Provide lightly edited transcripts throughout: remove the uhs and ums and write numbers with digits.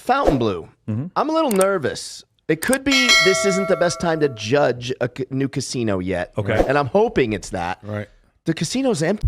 Fontainebleau. I'm a little nervous. It could be this isn't the best time to judge a new casino yet. Okay. And I'm hoping it's that. Right. The casino's empty.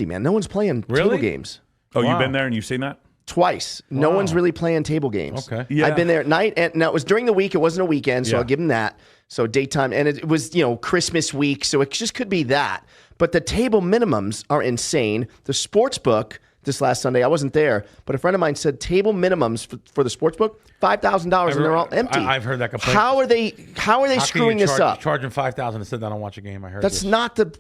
Man, no one's playing table games. Oh, you've been there and you've seen that? Twice. No one's really playing table games. Okay. Yeah. I've been there at night, and now it was during the week. It wasn't a weekend, so Yeah. I'll give them that. So daytime, and it was Christmas week, so it just could be that. But the table minimums are insane. The sports book this last Sunday, I wasn't there, but a friend of mine said table minimums for the sports book $5,000, and they're all empty. I've heard that complaint. How are they screwing this up? Charging $5,000 to sit down and watch a game. I heard That's this. not the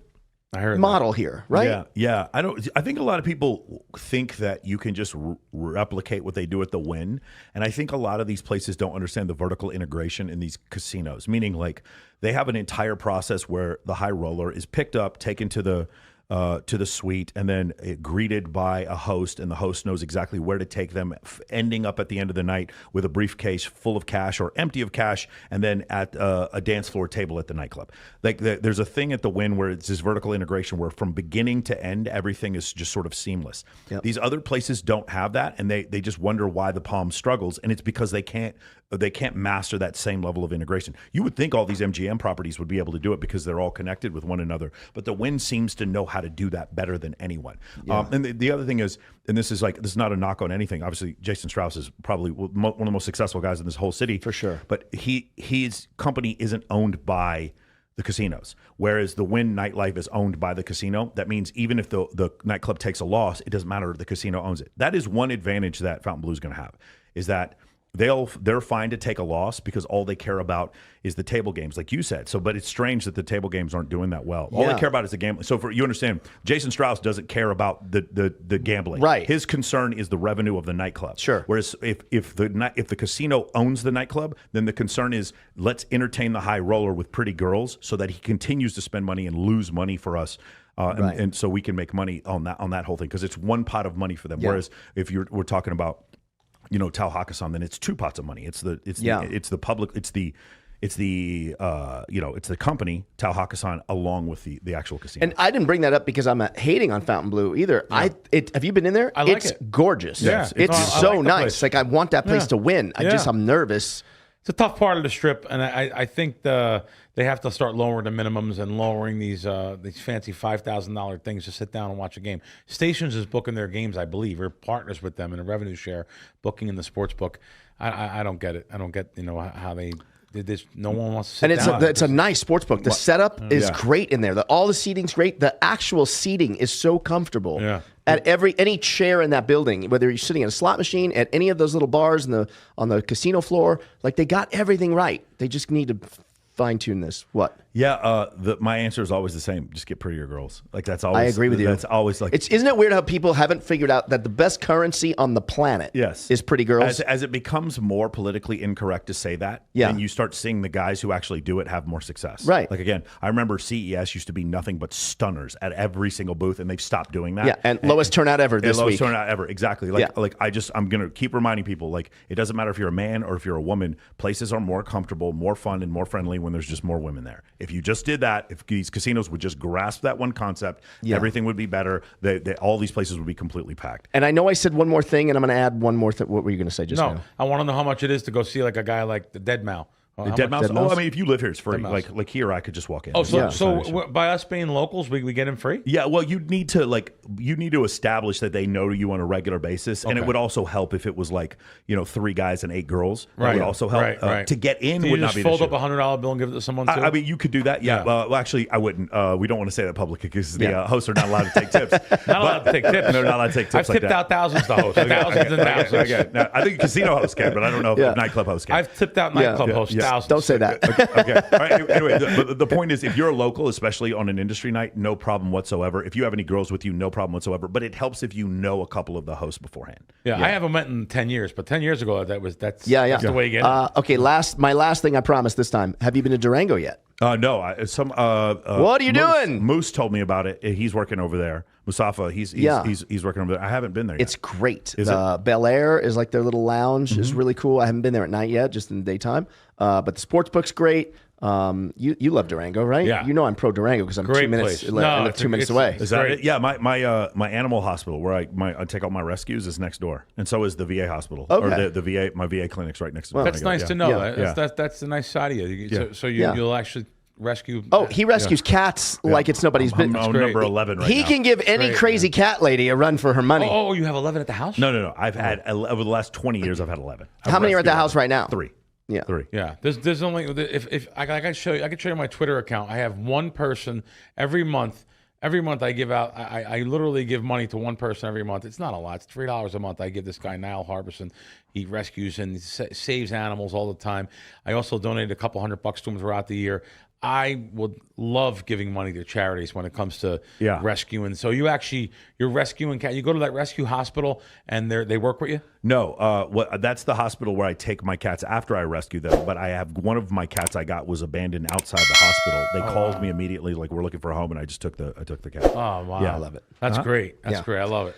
I heard model here, right? Yeah. I think a lot of people think that you can just replicate what they do at the Wynn, and I think a lot of these places don't understand the vertical integration in these casinos. Meaning, like, they have an entire process where the high roller is picked up, taken to the suite, and then greeted by a host, and the host knows exactly where to take them, ending up at the end of the night with a briefcase full of cash or empty of cash, and then at a dance floor table at the nightclub. Like there's a thing at the Wynn where it's this vertical integration where from beginning to end everything is just sort of seamless. Yep. These other places don't have that, and they just wonder why the Palm struggles, and it's because they can't master that same level of integration. You would think all these MGM properties would be able to do it because they're all connected with one another, but the Wynn seems to know how to do that better than anyone. Yeah. And the other thing is, and this is not a knock on anything. Obviously, Jason Strauss is probably one of the most successful guys in this whole city. For sure. But his company isn't owned by the casinos, whereas the Wynn nightlife is owned by the casino. That means even if the nightclub takes a loss, it doesn't matter. The casino owns it. That is one advantage that Fontainebleau is going to have, is that they're fine to take a loss because all they care about is the table games, like you said. So, but it's strange that the table games aren't doing that well. All they care about is the gambling. So, you understand, Jason Strauss doesn't care about the gambling. Right. His concern is the revenue of the nightclub. Sure. Whereas if the casino owns the nightclub, then the concern is let's entertain the high roller with pretty girls so that he continues to spend money and lose money for us. Right. And so we can make money on that whole thing because it's one pot of money for them. Yeah. Whereas if we're talking about Tau Hakkasan, then it's two pots of money. It's the public, it's the company, Tau Hakkasan, along with the actual casino. And I didn't bring that up because I'm hating on Fontainebleau either. Yeah. Have you been in there? I like it's it. gorgeous. Yeah, it's I so like the nice. place. Like I want that place to win. I'm nervous. It's a tough part of the strip, and I think they have to start lowering the minimums and lowering these fancy $5,000 things to sit down and watch a game. Stations is booking their games, I believe, or partners with them in a revenue share, booking in the sports book. I don't get it. I don't get how they did this. No one wants to sit down. And it's a nice sports book. The setup is great in there. All the seating's great. The actual seating is so comfortable. Yeah. At any chair in that building, whether you're sitting at a slot machine, at any of those little bars on the casino floor, like they got everything right. They just need to fine tune this. What? Yeah, my answer is always the same. Just get prettier girls. Like that's always. I agree with you. That's always like. Isn't it weird how people haven't figured out that the best currency on the planet is pretty girls? As it becomes more politically incorrect to say that, and you start seeing the guys who actually do it have more success. Right. Like again, I remember CES used to be nothing but stunners at every single booth, and they've stopped doing that. Yeah, and lowest turnout ever this week. Lowest turnout ever, exactly. I'm gonna keep reminding people, like it doesn't matter if you're a man or if you're a woman. Places are more comfortable, more fun, and more friendly when there's just more women there. If you just did that, if these casinos would just grasp that one concept, everything would be better. All these places would be completely packed. And I know I said one more thing, and I'm going to add one more thing. What were you going to say just now? I want to know how much it is to go see like a guy like the Dead Mal. The Dead Mouse? Oh, I mean, if you live here, it's free. Like here, I could just walk in. Oh, so by us being locals, we get in free? Yeah, well, you need to establish that they know you on a regular basis, and it would also help if it was 3 guys and 8 girls. That would also help. Right. To get in so would not be an issue. fold up a $100 bill and give it to someone too? I mean, you could do that. Yeah. Well, actually, I wouldn't. We don't want to say that publicly because the hosts are not allowed to take tips. Not allowed to take tips. They're not allowed to take tips. I've tipped out thousands to hosts. Thousands and thousands. Okay. Now, I think casino hosts can, but I don't know if nightclub hosts can. I've tipped out nightclub hosts thousands. Don't say that. Okay. All right. Anyway, the point is, if you're a local, especially on an industry night, no problem whatsoever. If you have any girls with you, no problem whatsoever. But it helps if you know a couple of the hosts beforehand. Yeah. I haven't met in 10 years, but 10 years ago, that's the way you get it. Okay, my last thing I promised this time. Have you been to Durango yet? No. What are you doing? Moose told me about it. He's working over there. Mustafa, he's working over there. I haven't been there yet. It's great. Bel Air is like their little lounge. It's really cool. I haven't been there at night yet, just in the daytime. But the sports book's great. You love Durango, right? Yeah. You know I'm pro Durango because I'm Great 2 minutes. place. I No, live it's 2 minutes it's- away. Is that great. it? Yeah, my animal hospital where I take all my rescues is next door, and so is the VA hospital Okay. or the VA. My VA clinic's right next to. That's nice to know. Yeah. That's the nice side of you. So Yeah. you'll actually rescue. Oh, he rescues cats like it's nobody's I'm business. great. number 11 right He now. can give any great, crazy cat lady a run for her money. Oh, you have 11 at the house? No. I've had over the last 20 years. I've had 11. How many are at the rescued house right now? 3. Yeah. 3. Yeah, there's only if I can show you, I can show you my Twitter account. I have one person every month. Every month I give out. I literally give money to one person every month. It's not a lot. It's $3 a month. I give this guy Niall Harbison. He rescues and saves animals all the time. I also donate a couple $100 to him throughout the year. I would love giving money to charities when it comes to rescuing. So you're rescuing cat. You go to that rescue hospital and they work with you. No, that's the hospital where I take my cats after I rescue them. But I have one of my cats I got was abandoned outside the hospital. They called me immediately, like we're looking for a home, and I just took the cat. Oh wow, Yeah. I love it. That's great. That's Yeah. great. I love it.